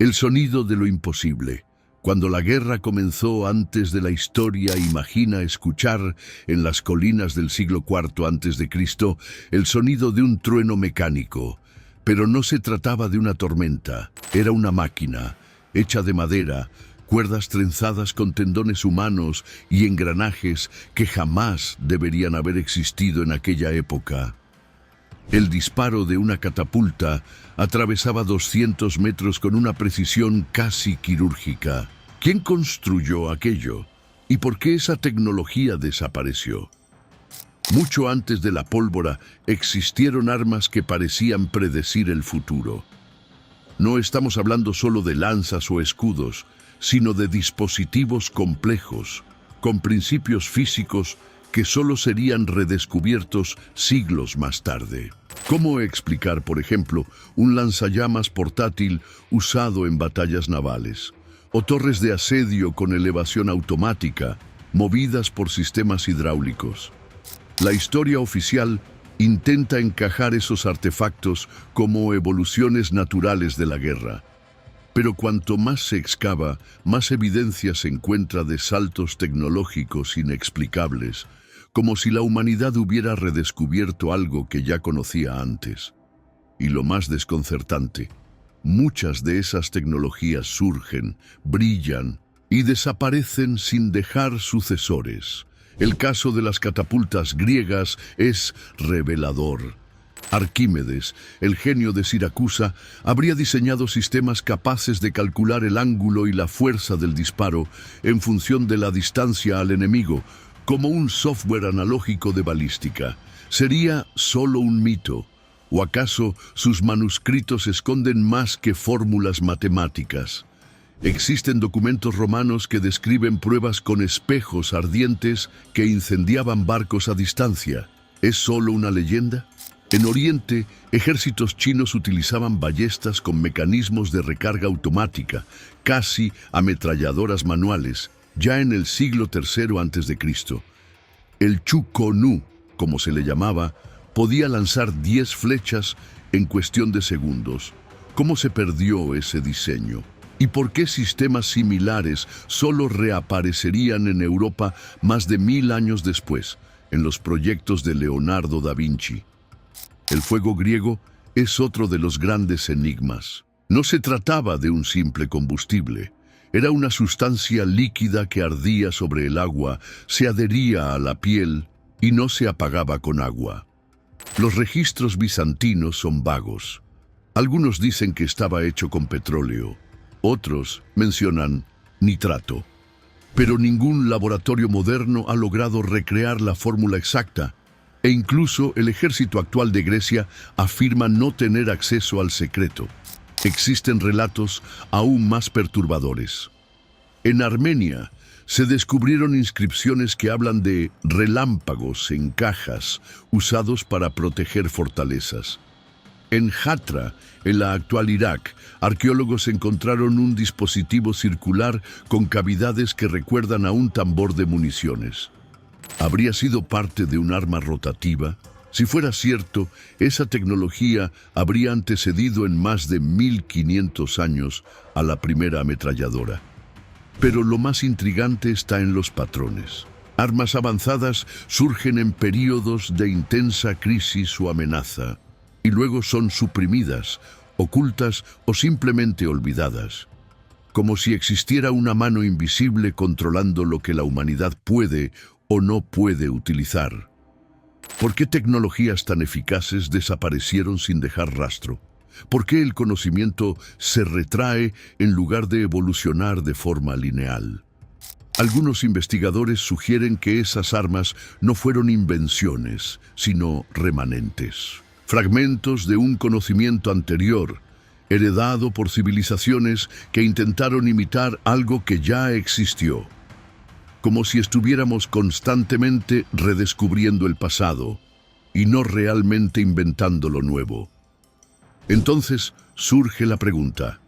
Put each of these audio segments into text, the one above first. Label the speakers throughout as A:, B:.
A: El sonido de lo imposible. Cuando la guerra comenzó antes de la historia, imagina escuchar en las colinas del siglo IV a.C. el sonido de un trueno mecánico. Pero no se trataba de una tormenta, era una máquina, hecha de madera, cuerdas trenzadas con tendones humanos y engranajes que jamás deberían haber existido en aquella época. El disparo de una catapulta atravesaba 200 metros con una precisión casi quirúrgica. ¿Quién construyó aquello? ¿Y por qué esa tecnología desapareció? Mucho antes de la pólvora existieron armas que parecían predecir el futuro. No estamos hablando solo de lanzas o escudos, sino de dispositivos complejos, con principios físicos que solo serían redescubiertos siglos más tarde. ¿Cómo explicar, por ejemplo, un lanzallamas portátil usado en batallas navales? O torres de asedio con elevación automática, movidas por sistemas hidráulicos. La historia oficial intenta encajar esos artefactos como evoluciones naturales de la guerra. Pero cuanto más se excava, más evidencia se encuentra de saltos tecnológicos inexplicables, como si la humanidad hubiera redescubierto algo que ya conocía antes. Y lo más desconcertante, muchas de esas tecnologías surgen, brillan y desaparecen sin dejar sucesores. El caso de las catapultas griegas es revelador. Arquímedes, el genio de Siracusa, habría diseñado sistemas capaces de calcular el ángulo y la fuerza del disparo en función de la distancia al enemigo, como un software analógico de balística. ¿Sería solo un mito? ¿O acaso sus manuscritos esconden más que fórmulas matemáticas? Existen documentos romanos que describen pruebas con espejos ardientes que incendiaban barcos a distancia. ¿Es solo una leyenda? En Oriente, ejércitos chinos utilizaban ballestas con mecanismos de recarga automática, casi ametralladoras manuales, ya en el siglo III a.C. El Chu-Ko-Nu, como se le llamaba, podía lanzar 10 flechas en cuestión de segundos. ¿Cómo se perdió ese diseño? ¿Y por qué sistemas similares solo reaparecerían en Europa más de 1000 años después, en los proyectos de Leonardo da Vinci? El fuego griego es otro de los grandes enigmas. No se trataba de un simple combustible. Era una sustancia líquida que ardía sobre el agua, se adhería a la piel y no se apagaba con agua. Los registros bizantinos son vagos. Algunos dicen que estaba hecho con petróleo. Otros mencionan nitrato. Pero ningún laboratorio moderno ha logrado recrear la fórmula exacta. E incluso el ejército actual de Grecia afirma no tener acceso al secreto. Existen relatos aún más perturbadores. En Armenia se descubrieron inscripciones que hablan de relámpagos en cajas usados para proteger fortalezas. En Hatra, en la actual Irak, arqueólogos encontraron un dispositivo circular con cavidades que recuerdan a un tambor de municiones. ¿Habría sido parte de un arma rotativa? Si fuera cierto, esa tecnología habría antecedido en más de 1500 años a la primera ametralladora. Pero lo más intrigante está en los patrones. Armas avanzadas surgen en períodos de intensa crisis o amenaza, y luego son suprimidas, ocultas o simplemente olvidadas. Como si existiera una mano invisible controlando lo que la humanidad puede o no puede utilizar. ¿Por qué tecnologías tan eficaces desaparecieron sin dejar rastro? ¿Por qué el conocimiento se retrae en lugar de evolucionar de forma lineal? Algunos investigadores sugieren que esas armas no fueron invenciones, sino remanentes. Fragmentos de un conocimiento anterior, heredado por civilizaciones que intentaron imitar algo que ya existió. Como si estuviéramos constantemente redescubriendo el pasado y no realmente inventando lo nuevo. Entonces surge la pregunta: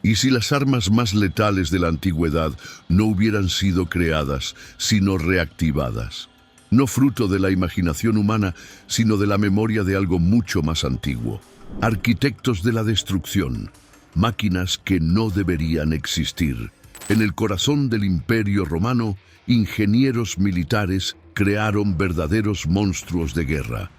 A: ¿y si las armas más letales de la antigüedad no hubieran sido creadas, sino reactivadas? No fruto de la imaginación humana, sino de la memoria de algo mucho más antiguo. Arquitectos de la destrucción. máquinas que no deberían existir. En el corazón del Imperio Romano, ingenieros militares crearon verdaderos monstruos de guerra.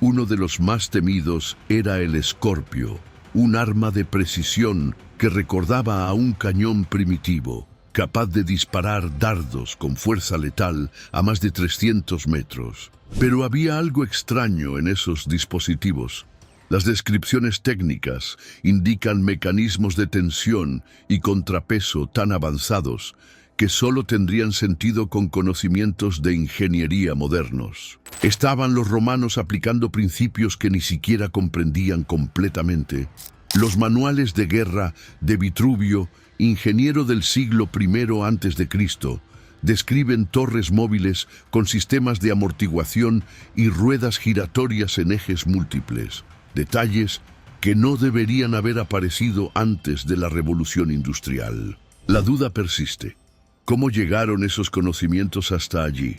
A: Uno de los más temidos era el Escorpio, un arma de precisión que recordaba a un cañón primitivo, capaz de disparar dardos con fuerza letal a más de 300 metros. Pero había algo extraño en esos dispositivos. Las descripciones técnicas indican mecanismos de tensión y contrapeso tan avanzados que solo tendrían sentido con conocimientos de ingeniería modernos. ¿Estaban los romanos aplicando principios que ni siquiera comprendían completamente? Los manuales de guerra de Vitruvio, ingeniero del siglo I a.C., describen torres móviles con sistemas de amortiguación y ruedas giratorias en ejes múltiples, detalles que no deberían haber aparecido antes de la Revolución Industrial. La duda persiste. ¿Cómo llegaron esos conocimientos hasta allí?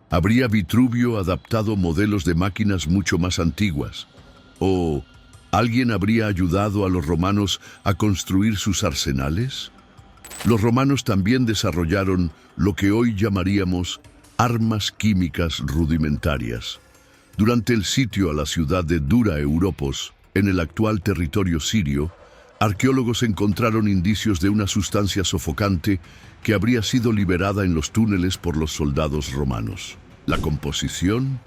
A: ¿Habría Vitruvio adaptado modelos de máquinas mucho más antiguas? ¿O alguien habría ayudado a los romanos a construir sus arsenales? Los romanos también desarrollaron lo que hoy llamaríamos armas químicas rudimentarias. Durante el sitio a la ciudad de Dura Europos, en el actual territorio sirio, arqueólogos encontraron indicios de una sustancia sofocante que habría sido liberada en los túneles por los soldados romanos. La composición: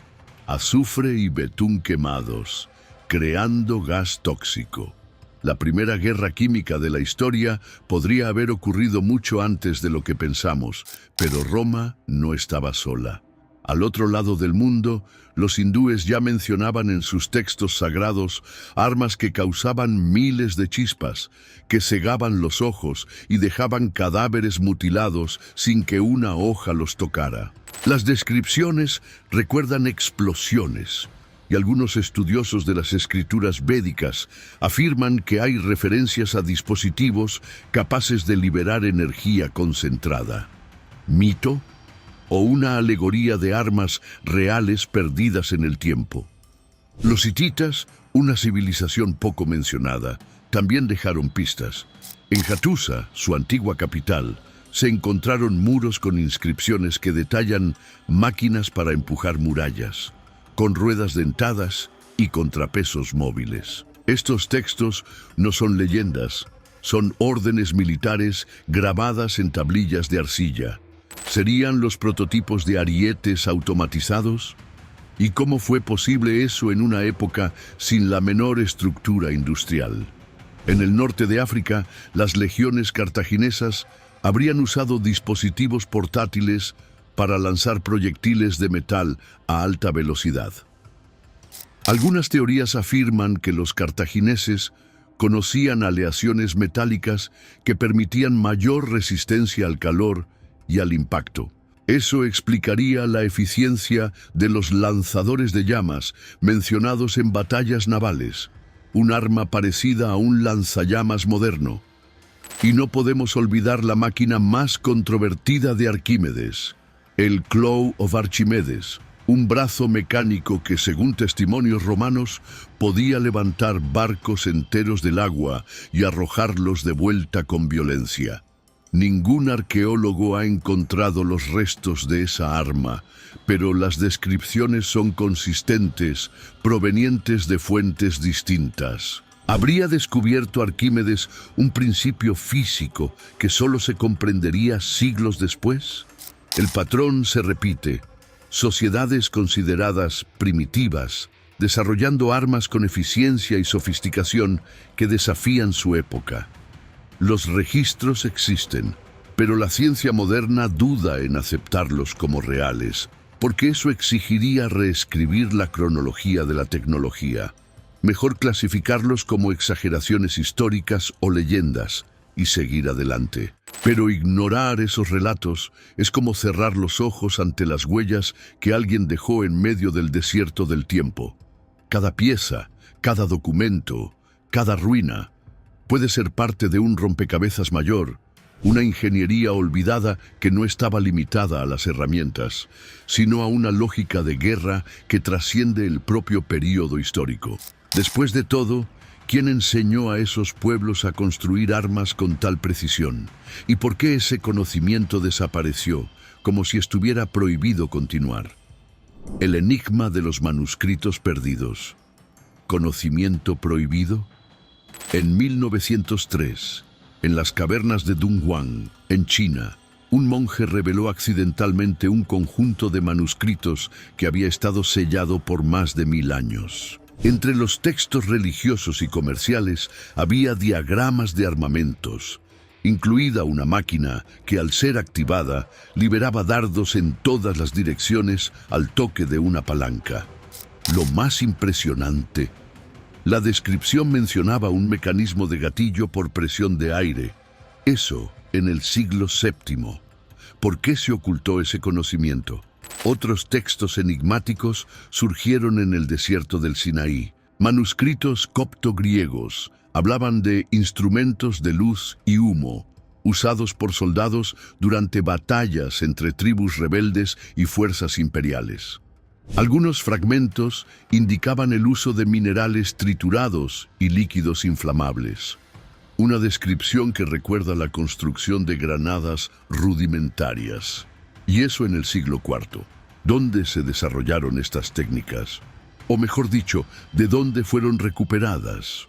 A: azufre y betún quemados, creando gas tóxico. La primera guerra química de la historia podría haber ocurrido mucho antes de lo que pensamos, pero Roma no estaba sola. Al otro lado del mundo, los hindúes ya mencionaban en sus textos sagrados armas que causaban miles de chispas, que cegaban los ojos y dejaban cadáveres mutilados sin que una hoja los tocara. Las descripciones recuerdan explosiones, y algunos estudiosos de las escrituras védicas afirman que hay referencias a dispositivos capaces de liberar energía concentrada. ¿Mito? ¿O una alegoría de armas reales perdidas en el tiempo? Los hititas, una civilización poco mencionada, también dejaron pistas. En Hattusa, su antigua capital, se encontraron muros con inscripciones que detallan máquinas para empujar murallas, con ruedas dentadas y contrapesos móviles. Estos textos no son leyendas, son órdenes militares grabadas en tablillas de arcilla. ¿Serían los prototipos de arietes automatizados? ¿Y cómo fue posible eso en una época sin la menor estructura industrial? En el norte de África, las legiones cartaginesas habrían usado dispositivos portátiles para lanzar proyectiles de metal a alta velocidad. Algunas teorías afirman que los cartagineses conocían aleaciones metálicas que permitían mayor resistencia al calor y al impacto. Eso explicaría la eficiencia de los lanzadores de llamas mencionados en batallas navales, un arma parecida a un lanzallamas moderno. Y no podemos olvidar la máquina más controvertida de Arquímedes, el Clow of Archimedes, un brazo mecánico que, según testimonios romanos, podía levantar barcos enteros del agua y arrojarlos de vuelta con violencia. Ningún arqueólogo ha encontrado los restos de esa arma, pero las descripciones son consistentes, provenientes de fuentes distintas. ¿Habría descubierto Arquímedes un principio físico que solo se comprendería siglos después? El patrón se repite: sociedades consideradas primitivas, desarrollando armas con eficiencia y sofisticación que desafían su época. Los registros existen, pero la ciencia moderna duda en aceptarlos como reales, porque eso exigiría reescribir la cronología de la tecnología. Mejor clasificarlos como exageraciones históricas o leyendas y seguir adelante. Pero ignorar esos relatos es como cerrar los ojos ante las huellas que alguien dejó en medio del desierto del tiempo. Cada pieza, cada documento, cada ruina puede ser parte de un rompecabezas mayor, una ingeniería olvidada que no estaba limitada a las herramientas, sino a una lógica de guerra que trasciende el propio período histórico. Después de todo, ¿Quién enseñó a esos pueblos a construir armas con tal precisión? ¿Y por qué ese conocimiento desapareció, como si estuviera prohibido continuar? El enigma de los manuscritos perdidos. ¿Conocimiento prohibido? En 1903, en las cavernas de Dunhuang, en China, un monje reveló accidentalmente un conjunto de manuscritos que había estado sellado por más de 1000 años. Entre los textos religiosos y comerciales había diagramas de armamentos, incluida una máquina que, al ser activada, liberaba dardos en todas las direcciones al toque de una palanca. Lo más impresionante, la descripción mencionaba un mecanismo de gatillo por presión de aire. Eso en el siglo VII. ¿Por qué se ocultó ese conocimiento? Otros textos enigmáticos surgieron en el desierto del Sinaí. Manuscritos copto-griegos hablaban de instrumentos de luz y humo, usados por soldados durante batallas entre tribus rebeldes y fuerzas imperiales. Algunos fragmentos indicaban el uso de minerales triturados y líquidos inflamables. Una descripción que recuerda la construcción de granadas rudimentarias. Y eso en el siglo IV. ¿Dónde se desarrollaron estas técnicas? O mejor dicho, ¿de dónde fueron recuperadas?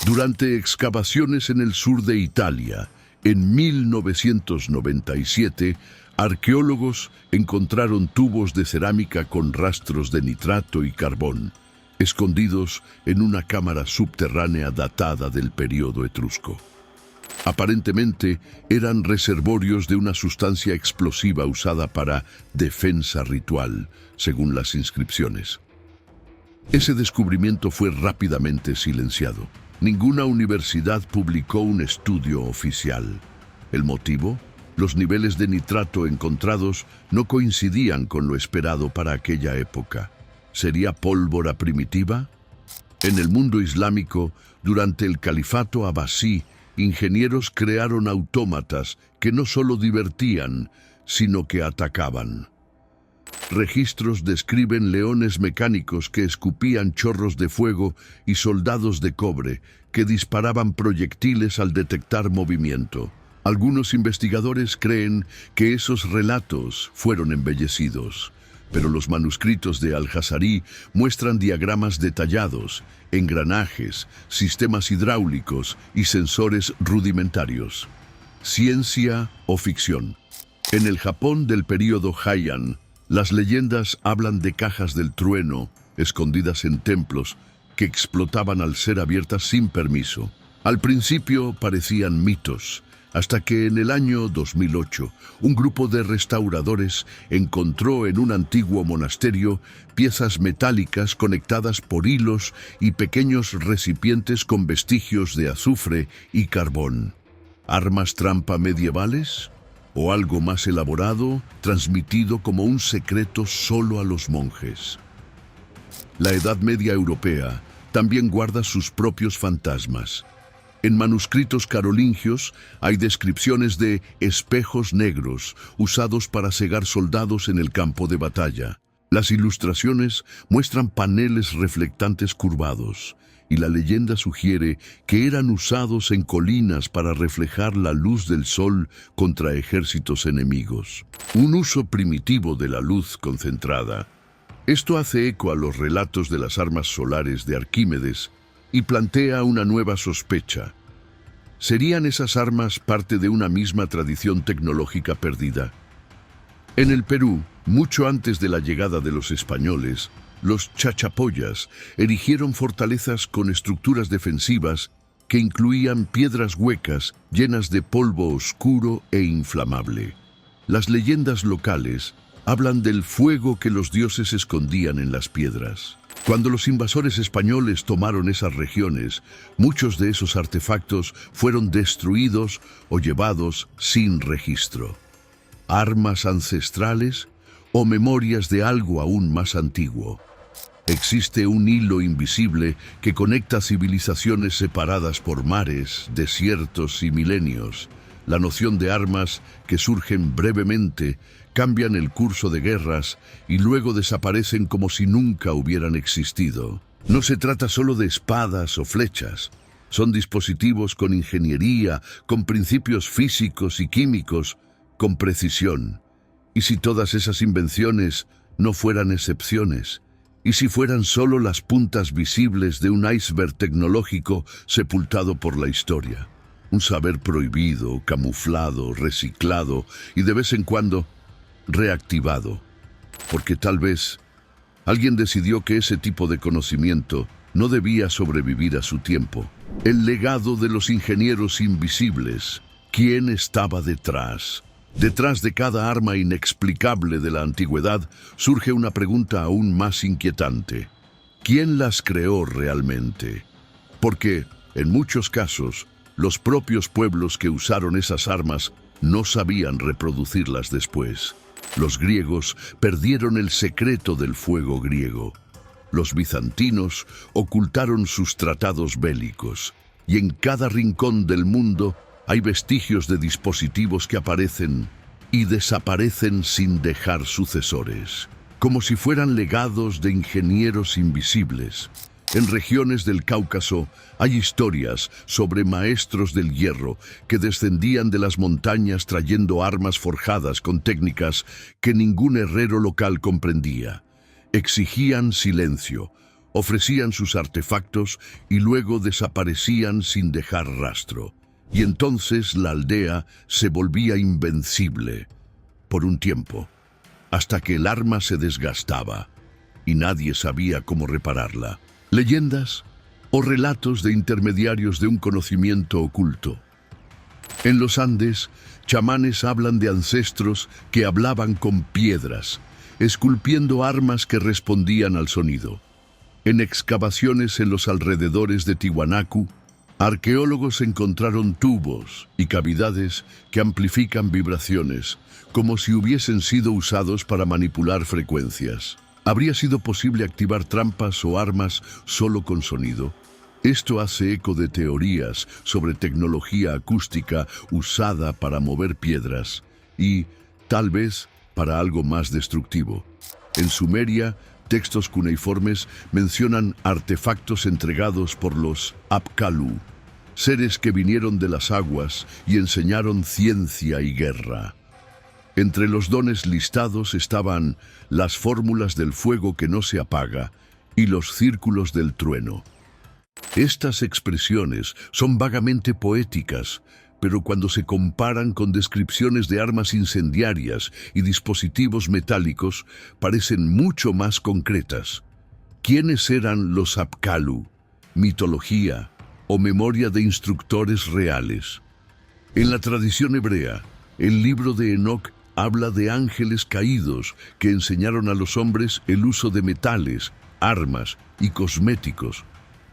A: Durante excavaciones en el sur de Italia, en 1997, arqueólogos encontraron tubos de cerámica con rastros de nitrato y carbón, escondidos en una cámara subterránea datada del período etrusco. Aparentemente eran reservorios de una sustancia explosiva usada para defensa ritual, según las inscripciones. Ese descubrimiento fue rápidamente silenciado. Ninguna universidad publicó un estudio oficial. ¿El motivo? Los niveles de nitrato encontrados no coincidían con lo esperado para aquella época. ¿Sería pólvora primitiva? En el mundo islámico, durante el califato abasí, ingenieros crearon autómatas que no solo divertían, sino que atacaban. Registros describen leones mecánicos que escupían chorros de fuego y soldados de cobre que disparaban proyectiles al detectar movimiento. Algunos investigadores creen que esos relatos fueron embellecidos, pero los manuscritos de Al-Jazari muestran diagramas detallados, engranajes, sistemas hidráulicos y sensores rudimentarios. ¿Ciencia o ficción? En el Japón del período Heian, las leyendas hablan de cajas del trueno escondidas en templos que explotaban al ser abiertas sin permiso. Al principio parecían mitos, hasta que en el año 2008 un grupo de restauradores encontró en un antiguo monasterio piezas metálicas conectadas por hilos y pequeños recipientes con vestigios de azufre y carbón. ¿Armas trampa medievales? ¿O algo más elaborado, transmitido como un secreto solo a los monjes? La Edad Media europea también guarda sus propios fantasmas. En manuscritos carolingios hay descripciones de espejos negros usados para cegar soldados en el campo de batalla. Las ilustraciones muestran paneles reflectantes curvados, y la leyenda sugiere que eran usados en colinas para reflejar la luz del sol contra ejércitos enemigos. Un uso primitivo de la luz concentrada. Esto hace eco a los relatos de las armas solares de Arquímedes y plantea una nueva sospecha. ¿Serían esas armas parte de una misma tradición tecnológica perdida? En el Perú, mucho antes de la llegada de los españoles, los chachapoyas erigieron fortalezas con estructuras defensivas que incluían piedras huecas llenas de polvo oscuro e inflamable. Las leyendas locales hablan del fuego que los dioses escondían en las piedras. Cuando los invasores españoles tomaron esas regiones, muchos de esos artefactos fueron destruidos o llevados sin registro. ¿Armas ancestrales o memorias de algo aún más antiguo? Existe un hilo invisible que conecta civilizaciones separadas por mares, desiertos y milenios. La noción de armas que surgen brevemente, cambian el curso de guerras y luego desaparecen como si nunca hubieran existido. No se trata solo de espadas o flechas. Son dispositivos con ingeniería, con principios físicos y químicos, con precisión. ¿Y si todas esas invenciones no fueran excepciones? ¿Y si fueran solo las puntas visibles de un iceberg tecnológico sepultado por la historia? Un saber prohibido, camuflado, reciclado y de vez en cuando reactivado. Porque tal vez alguien decidió que ese tipo de conocimiento no debía sobrevivir a su tiempo. El legado de los ingenieros invisibles. ¿Quién estaba detrás? Detrás de cada arma inexplicable de la antigüedad surge una pregunta aún más inquietante. ¿Quién las creó realmente? Porque, en muchos casos, los propios pueblos que usaron esas armas no sabían reproducirlas después. Los griegos perdieron el secreto del fuego griego. Los bizantinos ocultaron sus tratados bélicos. Y en cada rincón del mundo hay vestigios de dispositivos que aparecen y desaparecen sin dejar sucesores, como si fueran legados de ingenieros invisibles. En regiones del Cáucaso hay historias sobre maestros del hierro que descendían de las montañas trayendo armas forjadas con técnicas que ningún herrero local comprendía. Exigían silencio, ofrecían sus artefactos y luego desaparecían sin dejar rastro. Y entonces la aldea se volvía invencible, por un tiempo, hasta que el arma se desgastaba y nadie sabía cómo repararla. Leyendas o relatos de intermediarios de un conocimiento oculto. En los Andes, chamanes hablan de ancestros que hablaban con piedras, esculpiendo armas que respondían al sonido. En excavaciones en los alrededores de Tiwanaku, arqueólogos encontraron tubos y cavidades que amplifican vibraciones, como si hubiesen sido usados para manipular frecuencias. ¿Habría sido posible activar trampas o armas solo con sonido? Esto hace eco de teorías sobre tecnología acústica usada para mover piedras y, tal vez, para algo más destructivo. En Sumeria, textos cuneiformes mencionan artefactos entregados por los Apkallu, seres que vinieron de las aguas y enseñaron ciencia y guerra. Entre los dones listados estaban las fórmulas del fuego que no se apaga y los círculos del trueno. Estas expresiones son vagamente poéticas, pero cuando se comparan con descripciones de armas incendiarias y dispositivos metálicos, parecen mucho más concretas. ¿Quiénes eran los Apkallu? ¿Mitología o memoria de instructores reales? En la tradición hebrea, el libro de Enoc habla de ángeles caídos que enseñaron a los hombres el uso de metales, armas y cosméticos,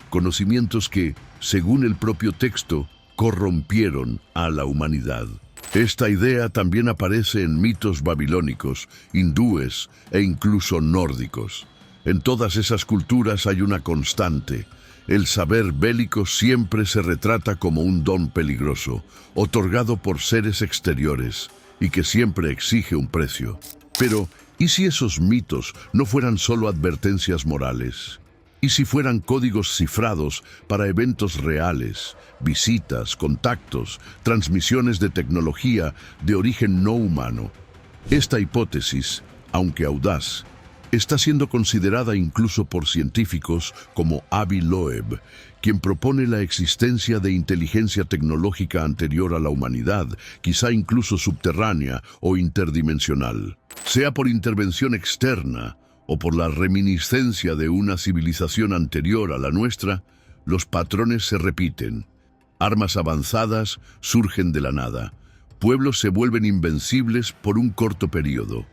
A: conocimientos que, según el propio texto, corrompieron a la humanidad. Esta idea también aparece en mitos babilónicos, hindúes e incluso nórdicos. En todas esas culturas hay una constante. El saber bélico siempre se retrata como un don peligroso, otorgado por seres exteriores, y que siempre exige un precio. Pero, ¿y si esos mitos no fueran solo advertencias morales? ¿Y si fueran códigos cifrados para eventos reales, visitas, contactos, transmisiones de tecnología de origen no humano? Esta hipótesis, aunque audaz, está siendo considerada incluso por científicos como Avi Loeb, quien propone la existencia de inteligencia tecnológica anterior a la humanidad, quizá incluso subterránea o interdimensional. Sea por intervención externa o por la reminiscencia de una civilización anterior a la nuestra, los patrones se repiten. Armas avanzadas surgen de la nada. Pueblos se vuelven invencibles por un corto periodo.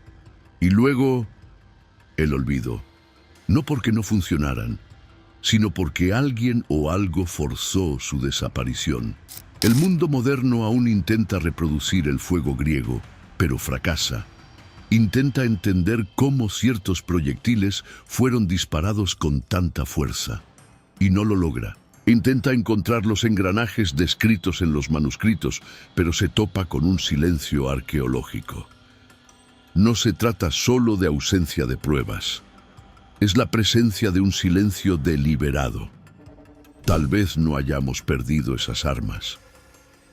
A: Y luego, el olvido. No porque no funcionaran, sino porque alguien o algo forzó su desaparición. El mundo moderno aún intenta reproducir el fuego griego, pero fracasa. Intenta entender cómo ciertos proyectiles fueron disparados con tanta fuerza, y no lo logra. Intenta encontrar los engranajes descritos en los manuscritos, pero se topa con un silencio arqueológico. No se trata solo de ausencia de pruebas. es la presencia de un silencio deliberado. Tal vez no hayamos perdido esas armas.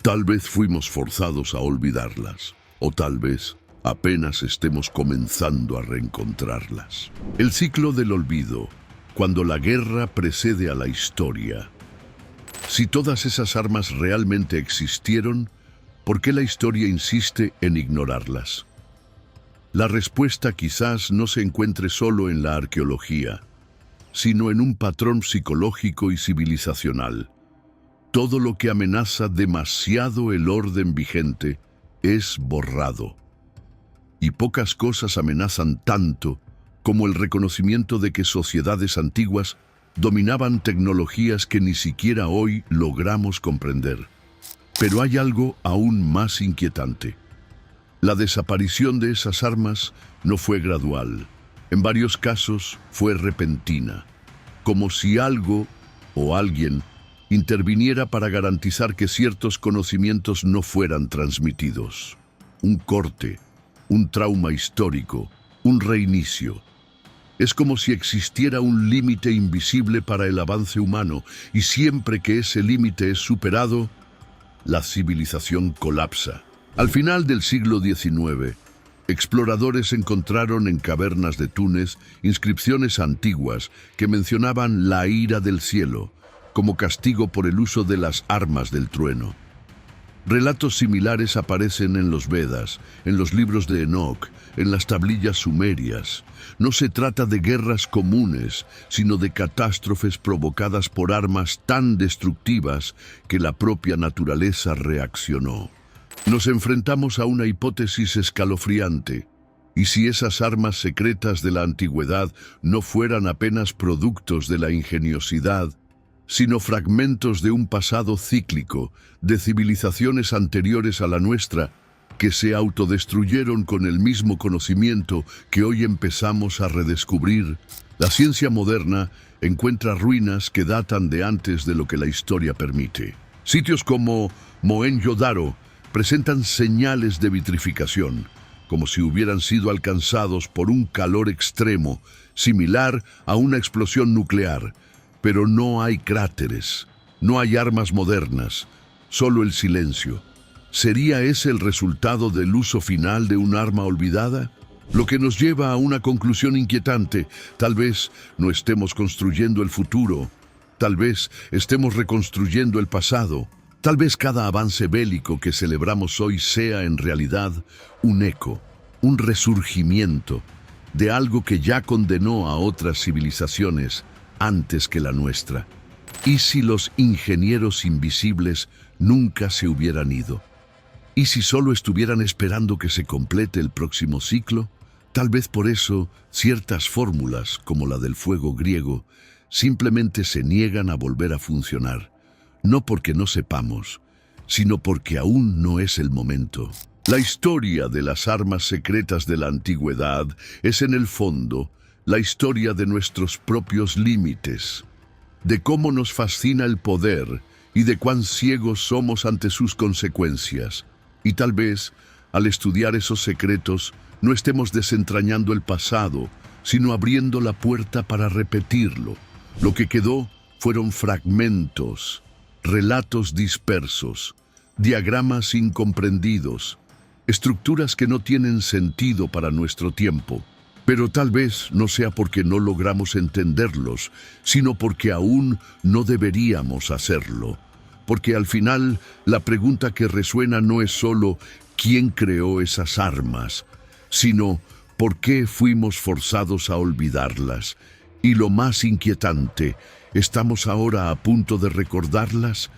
A: Tal vez fuimos forzados a olvidarlas. O tal vez apenas estemos comenzando a reencontrarlas. El ciclo del olvido, cuando la guerra precede a la historia. Si todas esas armas realmente existieron, ¿por qué la historia insiste en ignorarlas? La respuesta quizás no se encuentre solo en la arqueología, sino en un patrón psicológico y civilizacional. Todo lo que amenaza demasiado el orden vigente es borrado. Y pocas cosas amenazan tanto como el reconocimiento de que sociedades antiguas dominaban tecnologías que ni siquiera hoy logramos comprender. Pero hay algo aún más inquietante. La desaparición de esas armas no fue gradual. En varios casos fue repentina, como si algo o alguien interviniera para garantizar que ciertos conocimientos no fueran transmitidos. Un corte, un trauma histórico, un reinicio. Es como si existiera un límite invisible para el avance humano, y siempre que ese límite es superado, la civilización colapsa. Al final del siglo XIX, exploradores encontraron en cavernas de Túnez inscripciones antiguas que mencionaban la ira del cielo como castigo por el uso de las armas del trueno. Relatos similares aparecen en los Vedas, en los libros de Enoch, en las tablillas sumerias. No se trata de guerras comunes, sino de catástrofes provocadas por armas tan destructivas que la propia naturaleza reaccionó. Nos enfrentamos a una hipótesis escalofriante. ¿Y si esas armas secretas de la antigüedad no fueran apenas productos de la ingeniosidad, sino fragmentos de un pasado cíclico, de civilizaciones anteriores a la nuestra, que se autodestruyeron con el mismo conocimiento que hoy empezamos a redescubrir? La ciencia moderna encuentra ruinas que datan de antes de lo que la historia permite. Sitios como Mohenjo-Daro presentan señales de vitrificación, como si hubieran sido alcanzados por un calor extremo, similar a una explosión nuclear. Pero no hay cráteres, no hay armas modernas, solo el silencio. ¿Sería ese el resultado del uso final de un arma olvidada? Lo que nos lleva a una conclusión inquietante. Tal vez no estemos construyendo el futuro, tal vez estemos reconstruyendo el pasado. Tal vez cada avance bélico que celebramos hoy sea en realidad un eco, un resurgimiento de algo que ya condenó a otras civilizaciones antes que la nuestra. ¿Y si los ingenieros invisibles nunca se hubieran ido? ¿Y si solo estuvieran esperando que se complete el próximo ciclo? Tal vez por eso ciertas fórmulas, como la del fuego griego, simplemente se niegan a volver a funcionar. No porque no sepamos, sino porque aún no es el momento. La historia de las armas secretas de la antigüedad es en el fondo la historia de nuestros propios límites, de cómo nos fascina el poder y de cuán ciegos somos ante sus consecuencias. Y tal vez, al estudiar esos secretos, no estemos desentrañando el pasado, sino abriendo la puerta para repetirlo. Lo que quedó fueron fragmentos, relatos dispersos, diagramas incomprendidos, estructuras que no tienen sentido para nuestro tiempo. Pero tal vez no sea porque no logramos entenderlos, sino porque aún no deberíamos hacerlo. Porque al final, la pregunta que resuena no es solo ¿quién creó esas armas?, sino ¿por qué fuimos forzados a olvidarlas? Y lo más inquietante, ¿estamos ahora a punto de recordarlas,